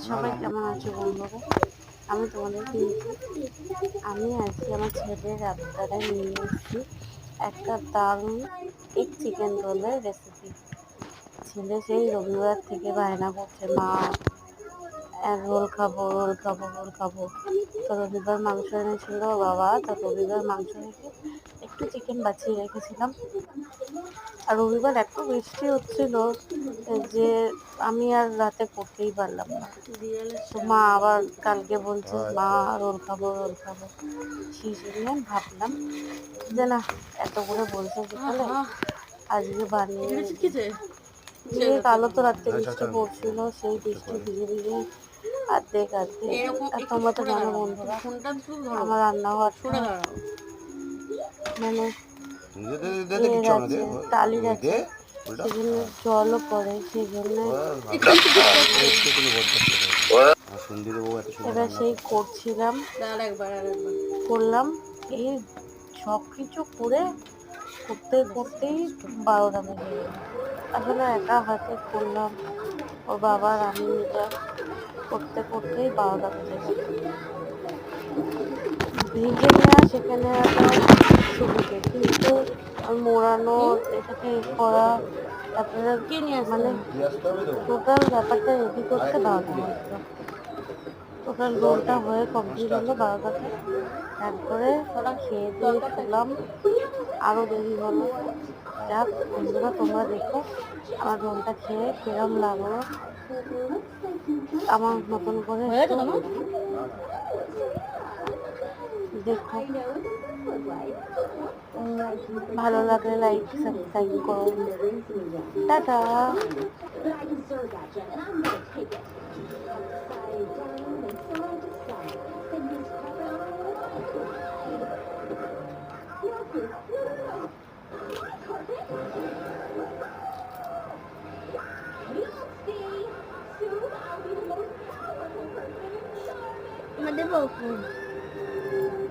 সবাই কেমন আছো বন্ধুরা? আমি তোমাদেরকে আমি আজকে আমার ছেলের আবদারে নিয়ে এসেছি একটা দারুণ এগ চিকেন রোলের রেসিপি। ছেলে সেই রবিবার থেকে বায়না করছে, মা রোল খাবো, রোল খাবো, রোল খাবো। তো রবিবার মাংস এনেছিল বাবা, তো রবিবার মাংস রেখে একটু চিকেন বাঁচিয়ে রেখেছিলাম। আর রবিবার এত বৃষ্টি হচ্ছিল যে আমি আর রাতে করতেই পারলাম না। তো মা আবার কালকে বলছে, মা রোল খাবো, রোল খাবো। সেই জন্য ভাবলাম যে না, এত করে বলছে বিকালে, আজকে বানিয়ে দিয়ে। কালো তো রাত্রে বৃষ্টি পড়ছিল, সেই বৃষ্টি ভিজে ভিজে অর্ধেক অর্ধেক। আর তোমরা তো জানো বন্ধুরা, আমার রান্না হওয়ার মানে টালির আছে, সেই জন্য জলও পড়ে, সেই জন্য এবার সেই করলাম এই সব কিছু করতেই 12টা বেজে গেল। আসলে একা হাতে করলাম, ওর বাবার আমি মিলে করতেই 12টা বেজে গেল। ভিজে নেওয়া সেখানে সুবিধে, কিন্তু মোড়ানো, এটাকে করা, তারপরে মানে টোটাল ব্যাপারটা রেডি করতে 12টা বাজলো। টোটাল রোলটা হয়ে কমপ্লিট হলো 12টাতে। তারপরে খেয়ে দিয়ে শুলাম, আরও দেরি হলো। যাক বন্ধুরা, তোমরা দেখো আমার রোলটা খেয়ে কিরম লাগলো, আমার মতন করে দেখো। ভালো লাগলে লাইক সাবস্ক্রাইব করো। টাটা। দেবো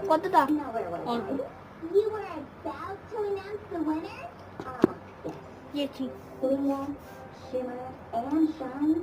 কতটা? You were about to announce the winner? Yes, Shimmer and Shine.